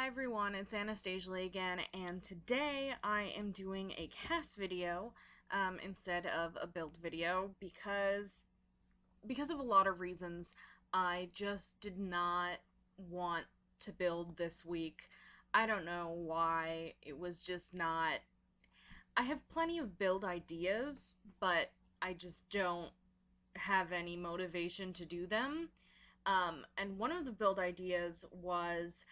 Hi everyone, it's Anastasia again, and today I am doing a CAS video instead of a build video because of a lot of reasons. I just did not want to build this week. I don't know why. It was just not. I have plenty of build ideas, but I just don't have any motivation to do them. And one of the build ideas was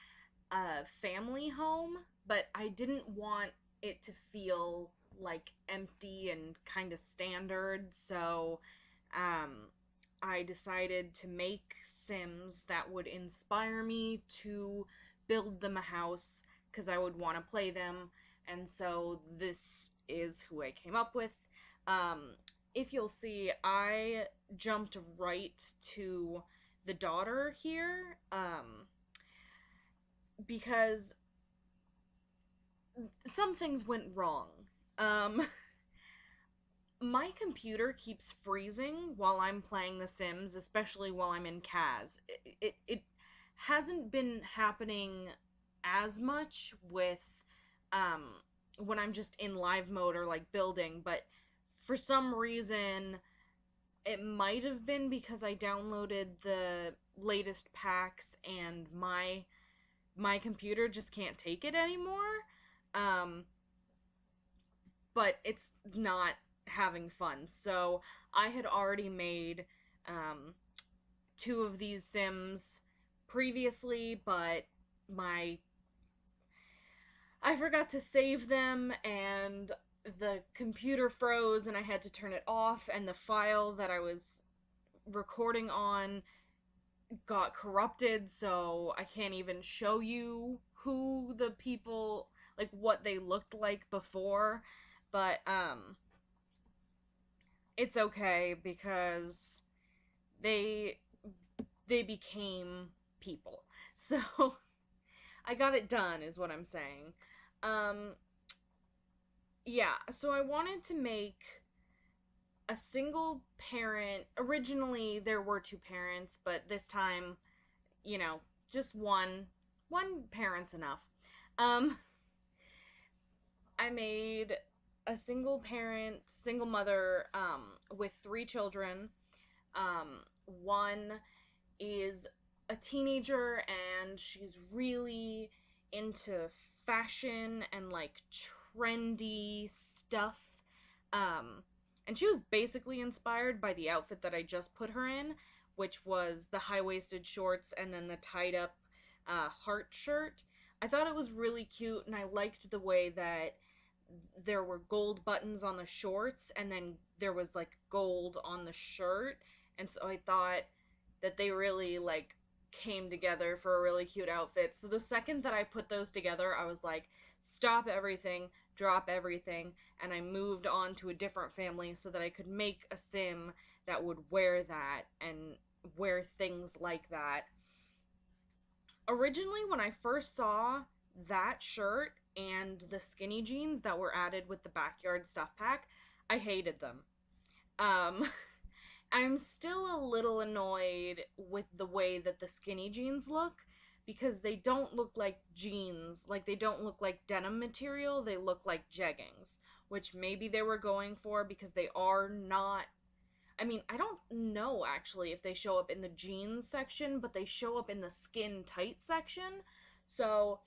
a family home, but I didn't want it to feel like empty and kind of standard, so I decided to make Sims that would inspire me to build them a house because I would want to play them, and so this is who I came up with. If you'll see, I jumped right to the daughter here, because some things went wrong. My computer keeps freezing while I'm playing The Sims, especially while I'm in CAS. It hasn't been happening as much with when I'm just in live mode or like building, but for some reason it might have been because I downloaded the latest packs and my computer just can't take it anymore. But it's not having fun. So I had already made two of these Sims previously, but I forgot to save them and the computer froze and I had to turn it off, and the file that I was recording on got corrupted, so I can't even show you who the people, like what they looked like before, but it's okay because they became people. So I got it done is what I'm saying. Yeah, so I wanted to make a single parent. Originally there were two parents, but this time, just one parent's enough. um I made a single parent, single mother, with three children. One is a teenager and she's really into fashion and like trendy stuff. And she was basically inspired by the outfit that I just put her in, which was the high-waisted shorts and then the tied-up heart shirt. I thought it was really cute, and I liked the way that there were gold buttons on the shorts, and then there was, like, gold on the shirt, and so I thought that they really, like, came together for a really cute outfit. So the second that I put those together, I was like, stop everything, drop everything, and I moved on to a different family so that I could make a Sim that would wear that and wear things like that. Originally, when I first saw that shirt and the skinny jeans that were added with the backyard stuff pack, I hated them. Um, I'm still a little annoyed with the way that the skinny jeans look, because they don't look like jeans, like they don't look like denim material, they look like jeggings, which maybe they were going for because they are not. I mean, I don't know actually if they show up in the jeans section, but they show up in the skin tight section. So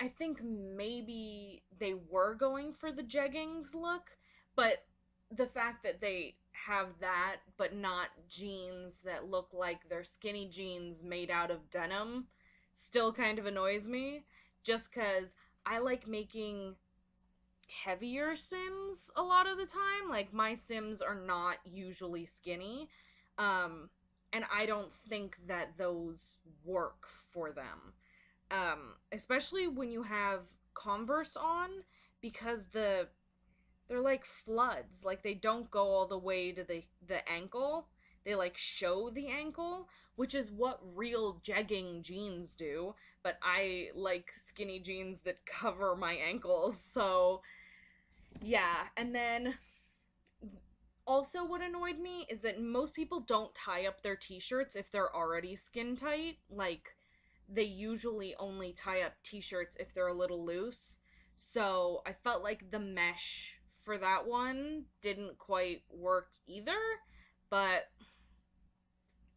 I think maybe they were going for the jeggings look, but the fact that they have that but not jeans that look like they're skinny jeans made out of denim still kind of annoys me, just because I like making heavier Sims a lot of the time. Like, my Sims are not usually skinny, and I don't think that those work for them. Especially when you have Converse on, because they're like floods. Like, they don't go all the way to the ankle. They like show the ankle, which is what real jegging jeans do. But I like skinny jeans that cover my ankles. So yeah, and then also what annoyed me is that most people don't tie up their t-shirts if they're already skin tight. Like, they usually only tie up t-shirts if they're a little loose. So I felt like the mesh for that one didn't quite work either, but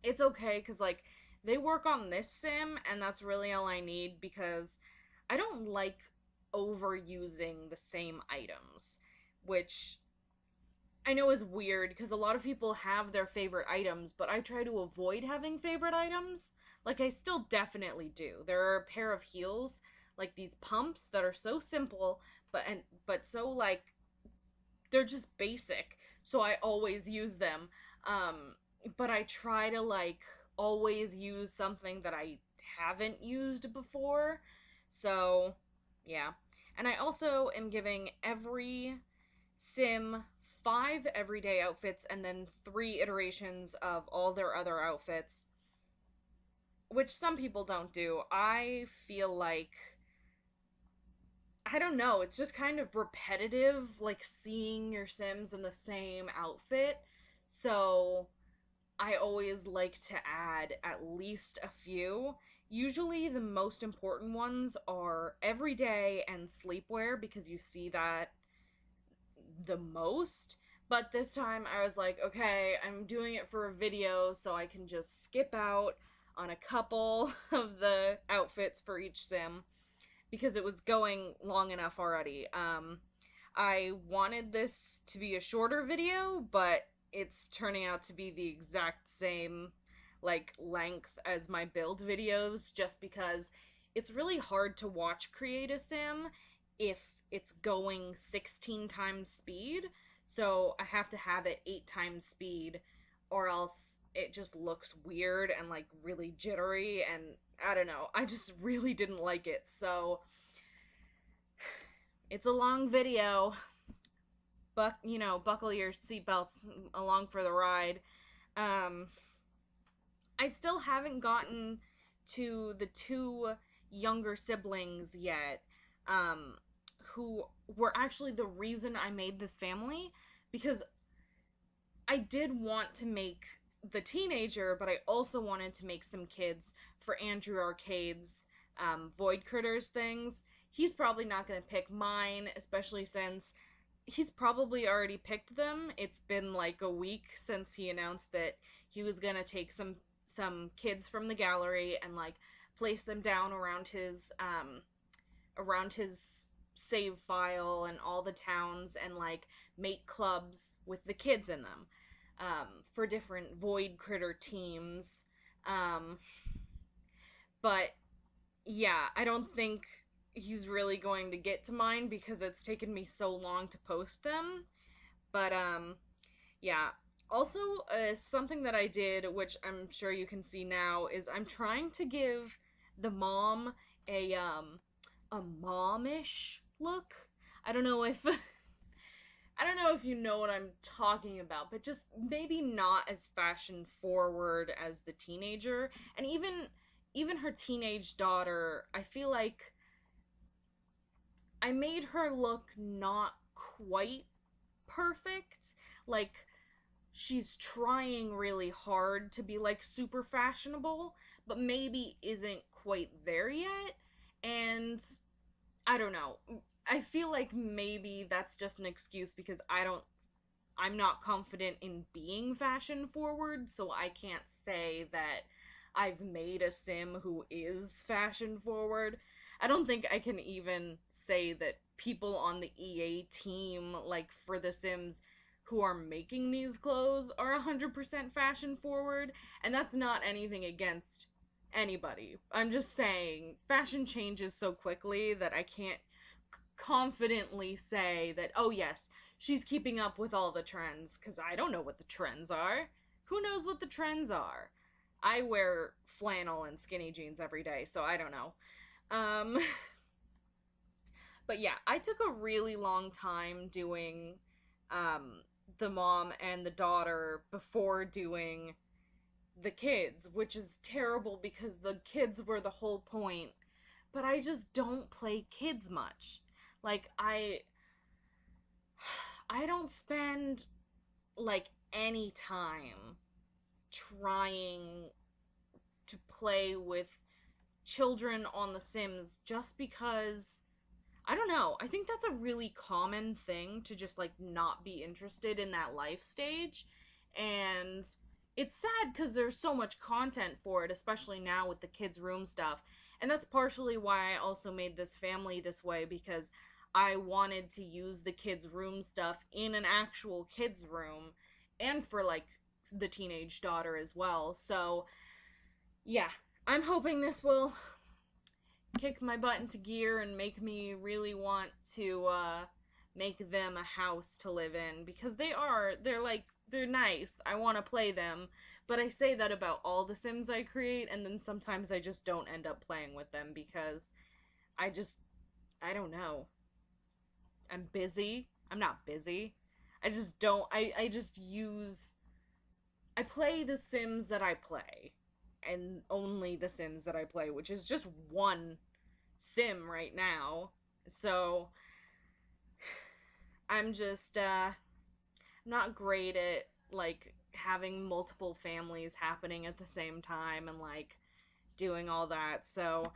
it's okay because, like, they work on this sim, and that's really all I need because I don't like overusing the same items, which I know is weird because a lot of people have their favorite items, but I try to avoid having favorite items. Like, I still definitely do. There are a pair of heels, like these pumps, that are so simple, but so, like, they're just basic, so I always use them. But I try to, like, always use something that I haven't used before. So, yeah. And I also am giving every sim 5 everyday outfits and then 3 iterations of all their other outfits, which some people don't do. I feel like, I don't know, it's just kind of repetitive, like seeing your Sims in the same outfit. So I always like to add at least a few. Usually the most important ones are everyday and sleepwear because you see that the most. But this time I was like, okay, I'm doing it for a video, so I can just skip out on a couple of the outfits for each sim because it was going long enough already. I wanted this to be a shorter video, but it's turning out to be the exact same, like, length as my build videos, just because it's really hard to watch create a sim if it's going 16 times speed. So I have to have it 8 times speed, or else it just looks weird and, like, really jittery, and I don't know, I just really didn't like it. So it's a long video. Buckle your seatbelts along for the ride. I still haven't gotten to the 2 younger siblings yet, who were actually the reason I made this family, because I did want to make the teenager, but I also wanted to make some kids for Andrew Arcade's Void Critters things. He's probably not going to pick mine, especially since he's probably already picked them. It's been like a week since he announced that he was going to take some kids from the gallery and, like, place them down around his save file and all the towns, and, like, make clubs with the kids in them for different void critter teams. But yeah, I don't think he's really going to get to mine because it's taken me so long to post them. But yeah. Also, something that I did, which I'm sure you can see now, is I'm trying to give the mom a momish look. I don't know if I don't know if you know what I'm talking about, but just maybe not as fashion forward as the teenager. And even her teenage daughter, I feel like I made her look not quite perfect. Like, she's trying really hard to be, like, super fashionable, but maybe isn't quite there yet. And I don't know. I feel like maybe that's just an excuse because I'm not confident in being fashion forward, so I can't say that I've made a sim who is fashion forward. I don't think I can even say that people on the EA team, like, for the Sims who are making these clothes are 100% fashion forward, and that's not anything against anybody. I'm just saying, fashion changes so quickly that I can't confidently say that, oh yes, she's keeping up with all the trends, because I don't know what the trends are. Who knows what the trends are? I wear flannel and skinny jeans every day, so I don't know. But yeah, I took a really long time doing the mom and the daughter before doing the kids, which is terrible because the kids were the whole point, but I just don't play kids much. Like, I don't spend, like, any time trying to play with children on The Sims just because, I don't know, I think that's a really common thing to just, like, not be interested in that life stage. And it's sad because there's so much content for it, especially now with the kids' room stuff. And that's partially why I also made this family this way, because I wanted to use the kids' room stuff in an actual kids' room, and for, like, the teenage daughter as well. So, yeah, I'm hoping this will kick my butt into gear and make me really want to make them a house to live in, because they're nice. I want to play them, but I say that about all the Sims I create, and then sometimes I just don't end up playing with them because I don't know. I'm busy. I'm not busy. I just don't, I just use, I play the Sims that I play, and only the Sims that I play, which is just one Sim right now. So I'm just not great at, like, having multiple families happening at the same time and, like, doing all that. So,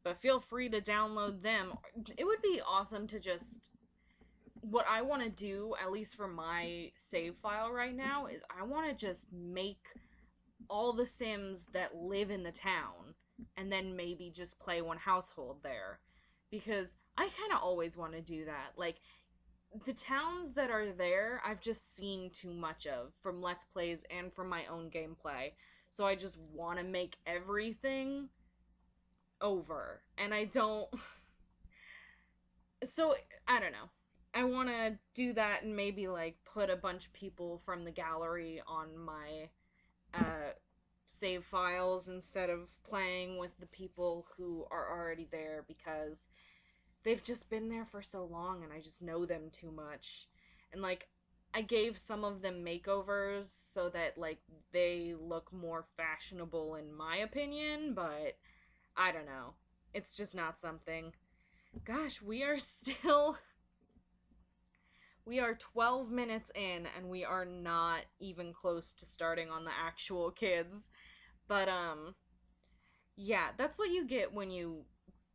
but feel free to download them. It would be awesome to just, what I want to do, at least for my save file right now, is I want to just make all the Sims that live in the town, and then maybe just play one household there. Because I kind of always want to do that. Like, the towns that are there, I've just seen too much of from Let's Plays and from my own gameplay. So I just want to make everything over. And I don't... So, I don't know. I want to do that and maybe, like, put a bunch of people from the gallery on my save files instead of playing with the people who are already there, because they've just been there for so long and I just know them too much. And, like, I gave some of them makeovers so that, like, they look more fashionable in my opinion, but I don't know. It's just not something. Gosh, we are 12 minutes in, and we are not even close to starting on the actual kids. But, yeah, that's what you get when you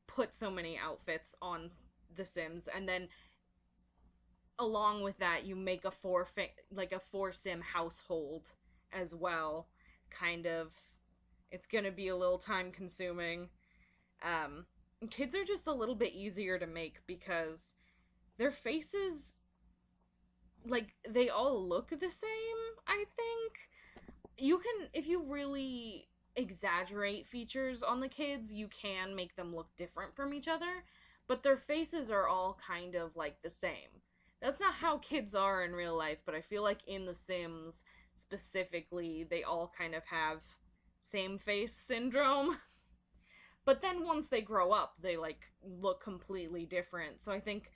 put so many outfits on The Sims, and then along with that, you make a four Sim household as well. Kind of. It's gonna be a little time consuming. Kids are just a little bit easier to make because their faces, like, they all look the same, I think. You can, if you really exaggerate features on the kids, you can make them look different from each other, but their faces are all kind of, like, the same. That's not how kids are in real life, but I feel like in The Sims, specifically, they all kind of have same face syndrome. But then once they grow up, they, like, look completely different. So I think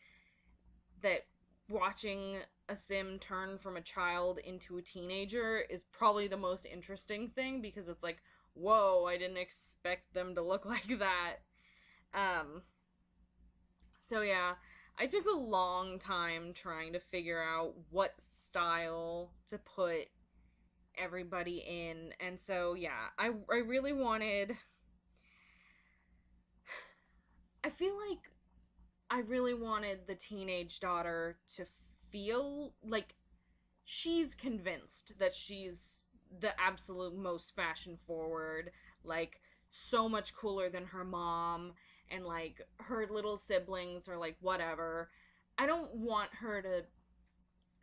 that watching a Sim turn from a child into a teenager is probably the most interesting thing, because it's like, whoa, I didn't expect them to look like that. So yeah, I took a long time trying to figure out what style to put everybody in, and so yeah, I really wanted... I feel like I really wanted the teenage daughter to feel like she's convinced that she's the absolute most fashion forward, like, so much cooler than her mom, and, like, her little siblings are, like, whatever. I don't want her to,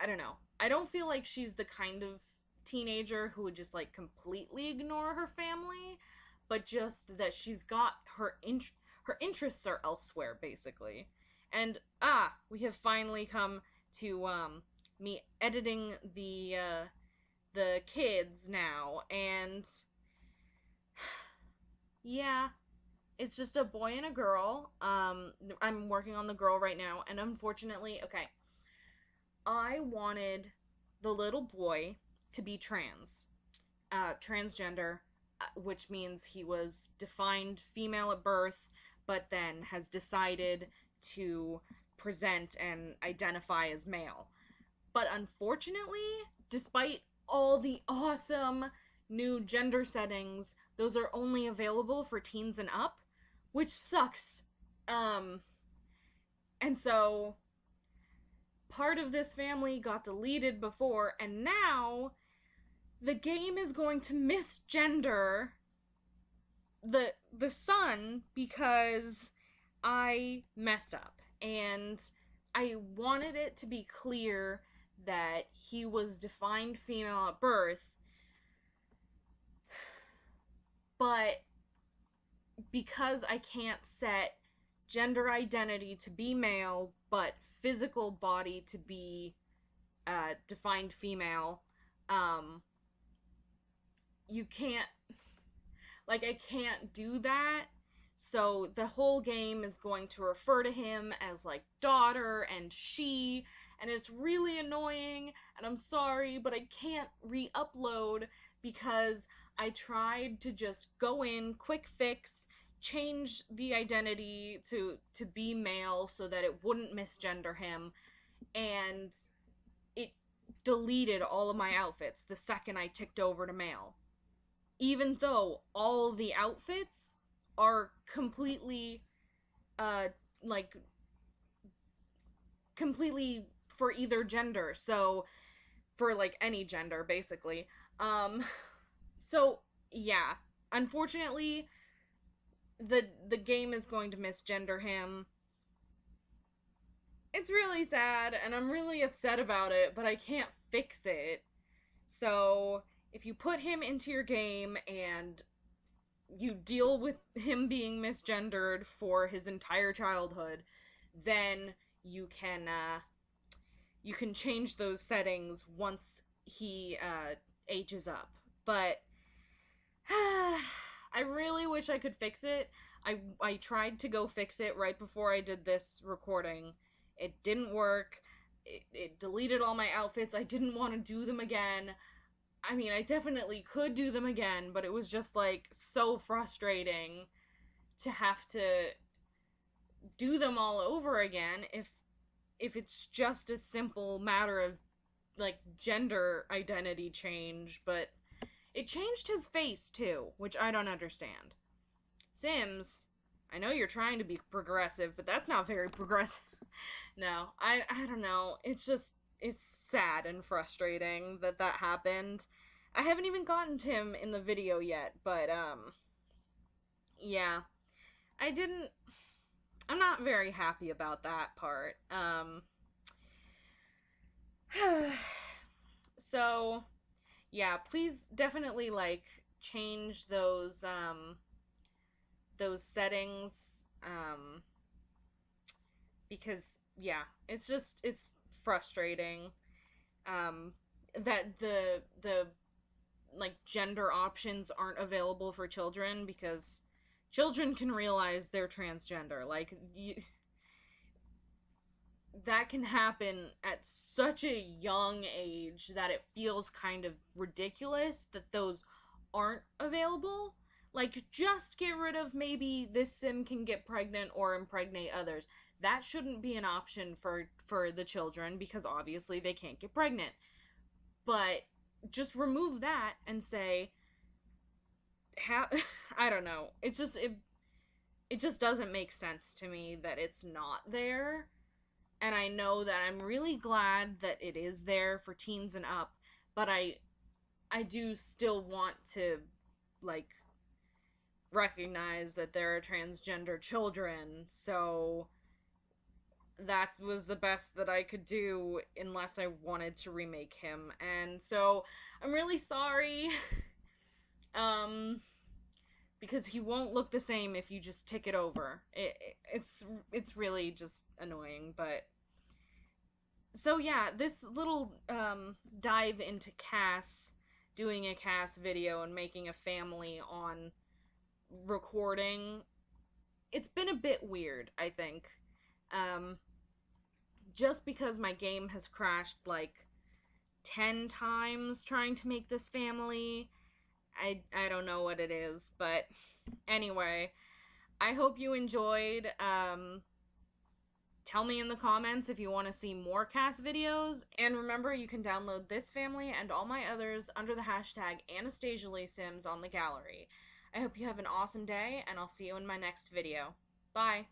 I don't know. I don't feel like she's the kind of teenager who would just, like, completely ignore her family, but just that she's got her interests are elsewhere, basically. And, we have finally come to, me editing the kids now, and yeah, it's just a boy and a girl. I'm working on the girl right now, and unfortunately, okay, I wanted the little boy to be transgender, which means he was defined female at birth, but then has decided to present and identify as male. But unfortunately, despite all the awesome new gender settings, those are only available for teens and up, which sucks. And so part of this family got deleted before, and now the game is going to misgender the son because I messed up. And I wanted it to be clear that he was defined female at birth, but because I can't set gender identity to be male, but physical body to be defined female, you can't, like, I can't do that. So the whole game is going to refer to him as, like, daughter and she, and it's really annoying, and I'm sorry, but I can't re-upload because I tried to just go in, quick fix, change the identity to be male so that it wouldn't misgender him, and it deleted all of my outfits the second I ticked over to male. Even though all the outfits are completely, completely for either gender. So, for, like, any gender, basically. So, yeah. Unfortunately, the game is going to misgender him. It's really sad, and I'm really upset about it, but I can't fix it. So, if you put him into your game and you deal with him being misgendered for his entire childhood, then you can change those settings once he ages up. But I really wish I could fix it. I tried to go fix it right before I did this recording. It didn't work. It deleted all my outfits. I didn't want to do them again. I mean, I definitely could do them again, but it was just, like, so frustrating to have to do them all over again if it's just a simple matter of, like, gender identity change. But it changed his face, too, which I don't understand. Sims, I know you're trying to be progressive, but that's not very progressive. No, I don't know. It's just, it's sad and frustrating that happened. I haven't even gotten to him in the video yet, but, yeah. I'm not very happy about that part. So, yeah, please definitely, like, change those settings, because, yeah, it's frustrating, that the like, gender options aren't available for children, because children can realize they're transgender. Like, that can happen at such a young age that it feels kind of ridiculous that those aren't available. Like, just get rid of maybe this sim can get pregnant or impregnate others. That shouldn't be an option for the children, because obviously they can't get pregnant. But just remove that and say, I don't know. It's just, it just doesn't make sense to me that it's not there. And I know that I'm really glad that it is there for teens and up, but I do still want to, like, recognize that there are transgender children, so that was the best that I could do, unless I wanted to remake him. And so I'm really sorry, because he won't look the same if you just tick it over. It's really just annoying. But so yeah, this little dive into CAS, doing a CAS video and making a family on recording, it's been a bit weird, I think. Just because my game has crashed like 10 times trying to make this family. I don't know what it is, but anyway, I hope you enjoyed Tell me in the comments if you want to see more CAS videos, and remember you can download this family and all my others under the hashtag AnastasiaLeeSims on the gallery. I hope you have an awesome day, and I'll see you in my next video. Bye!